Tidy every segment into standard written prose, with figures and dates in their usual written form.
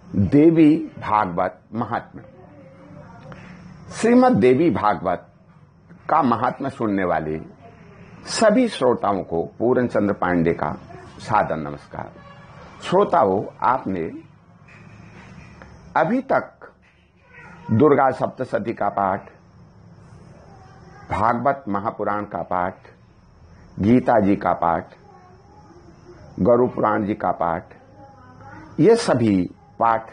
देवी भागवत महात्म्य। श्रीमद् देवी भागवत का महात्म्य सुनने वाले सभी श्रोताओं को पूर्ण चंद्र पांडे का सादर नमस्कार। श्रोताओं, आपने अभी तक दुर्गा सप्तशती का पाठ, भागवत महापुराण का पाठ, गीता जी का पाठ, गरुड़ पुराण जी का पाठ, ये सभी पाठ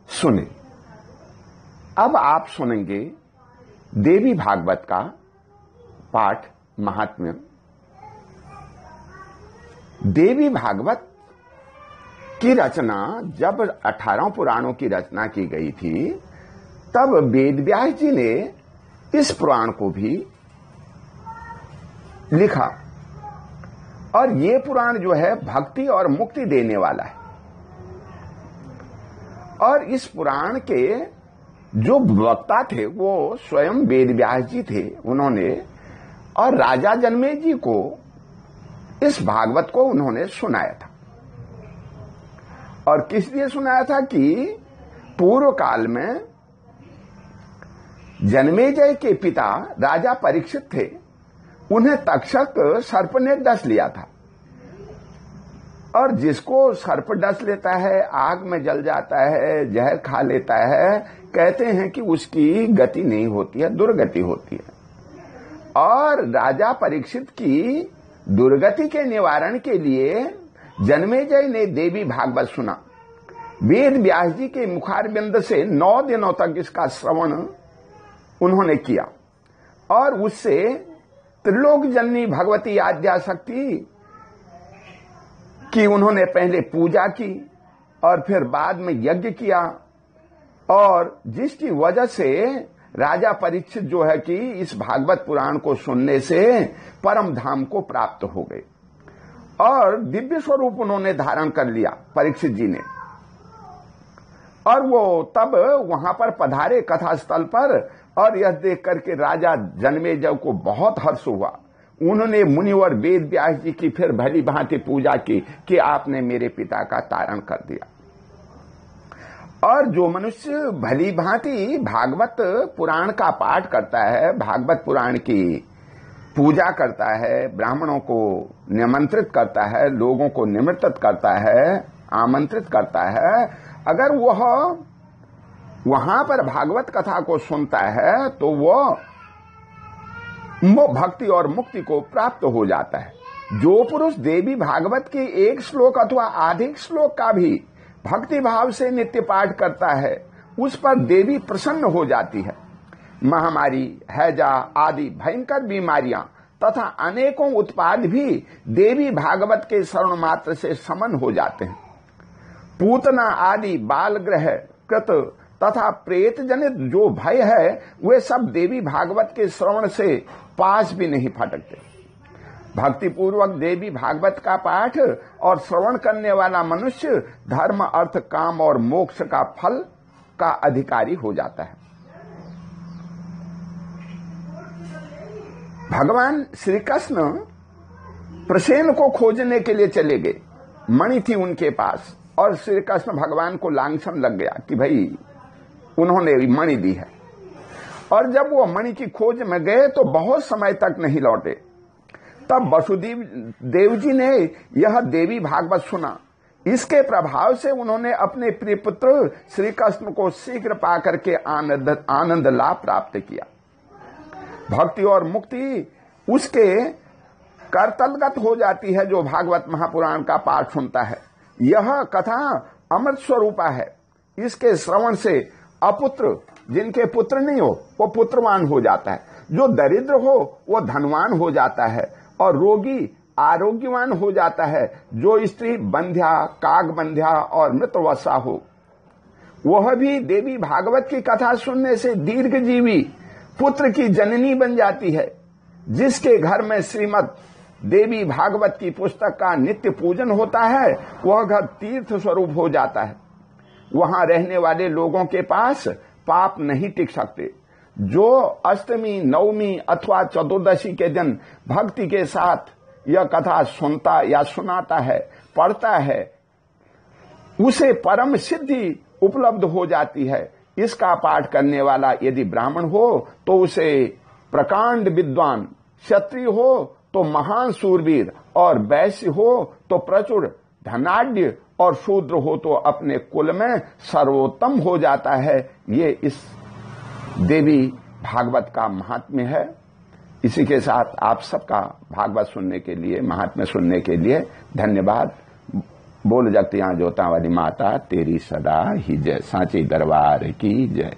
सुने। अब आप सुनेंगे देवी भागवत का पाठ महात्म्य। देवी भागवत की रचना जब 18 पुराणों की रचना की गई थी, तब वेदव्यास जी ने इस पुराण को भी लिखा। और ये पुराण जो है भक्ति और मुक्ति देने वाला है। और इस पुराण के जो वक्ता थे वो स्वयं वेदव्यास जी थे। उन्होंने और राजा जनमेजय जी को इस भागवत को उन्होंने सुनाया था। और किस लिए सुनाया था कि पूर्व काल में जनमेजय के पिता राजा परीक्षित थे। उन्हें तक्षक सर्प ने डस लिया था। और जिसको सर्प डस लेता है, आग में जल जाता है, जहर खा लेता है, कहते हैं कि उसकी गति नहीं होती है, दुर्गति होती है। और राजा परीक्षित की दुर्गति के निवारण के लिए जनमेजय ने देवी भागवत सुना। वेद व्यास जी के मुखारबिंद से 9 दिनों तक इसका श्रवण उन्होंने किया। और उससे त्रिलोक जननी भगवती आद्याशक्ति कि उन्होंने पहले पूजा की और फिर बाद में यज्ञ किया। और जिसकी वजह से राजा परीक्षित जो है कि इस भागवत पुराण को सुनने से परम धाम को प्राप्त हो गए और दिव्य स्वरूप उन्होंने धारण कर लिया परीक्षित जी ने। और वो तब वहां पर पधारे कथा स्थल पर। और यह देख करके राजा जनमेजय को बहुत हर्ष हुआ। उन्होंने मुनिवर वेद व्यास जी की फिर भली भांति पूजा की कि आपने मेरे पिता का तारण कर दिया। और जो मनुष्य भली भांति भागवत पुराण का पाठ करता है, भागवत पुराण की पूजा करता है, ब्राह्मणों को निमंत्रित करता है, लोगों को निमंत्रित करता है, आमंत्रित करता है, अगर वह वहां पर भागवत कथा को सुनता है तो वह भक्ति और मुक्ति को प्राप्त हो जाता है। जो पुरुष देवी भागवत के एक श्लोक अथवा अधिक श्लोक का भी भक्ति भाव से नित्य पाठ करता है, उस पर देवी प्रसन्न हो जाती है। महामारी, हैजा आदि भयंकर बीमारियां तथा अनेकों उत्पाद भी देवी भागवत के शरण मात्र से समन हो जाते हैं। पूतना आदि बाल ग्रह कृत तथा प्रेत जनित जो भय है, वे सब देवी भागवत के श्रवण से पास भी नहीं फटकते। भक्ति पूर्वक देवी भागवत का पाठ और श्रवण करने वाला मनुष्य धर्म, अर्थ, काम और मोक्ष का फल का अधिकारी हो जाता है। भगवान श्री कृष्ण प्रसेन को खोजने के लिए चले गए। मणि थी उनके पास और श्री कृष्ण भगवान को लांछन लग गया कि भाई उन्होंने मणि दी है। और जब वो मणि की खोज में गए तो बहुत समय तक नहीं लौटे। तब वसुदेव देव जी ने यह देवी भागवत सुना। इसके प्रभाव से उन्होंने अपने प्रिय पुत्र श्री कृष्ण को शीघ्र पाकर के आनंद लाभ प्राप्त किया। भक्ति और मुक्ति उसके करतलगत हो जाती है जो भागवत महापुराण का पाठ सुनता है। यह कथा अमृत स्वरूपा है। इसके श्रवण से अपुत्र, जिनके पुत्र नहीं हो, वो पुत्रवान हो जाता है। जो दरिद्र हो वो धनवान हो जाता है और रोगी आरोग्यवान हो जाता है। जो स्त्री बंध्या, काग बंध्या और मृतवसा हो, वह भी देवी भागवत की कथा सुनने से दीर्घजीवी पुत्र की जननी बन जाती है। जिसके घर में श्रीमद् देवी भागवत की पुस्तक का नित्य पूजन होता है, वह घर तीर्थ स्वरूप हो जाता है। वहां रहने वाले लोगों के पास पाप नहीं टिक सकते। जो अष्टमी, नवमी अथवा चतुर्दशी के दिन भक्ति के साथ यह कथा सुनता या सुनाता है, पढ़ता है, उसे परम सिद्धि उपलब्ध हो जाती है। इसका पाठ करने वाला यदि ब्राह्मण हो तो उसे प्रकांड विद्वान, क्षत्रिय हो तो महान सूरवीर, और वैश्य हो तो प्रचुर धनाढ्य, और शूद्र हो तो अपने कुल में सर्वोत्तम हो जाता है। ये इस देवी भागवत का महात्म्य है। इसी के साथ आप सबका भागवत सुनने के लिए, महात्म्य सुनने के लिए धन्यवाद। बोल जगतियां जोता वाली माता तेरी सदा ही जय। सांची दरबार की जय।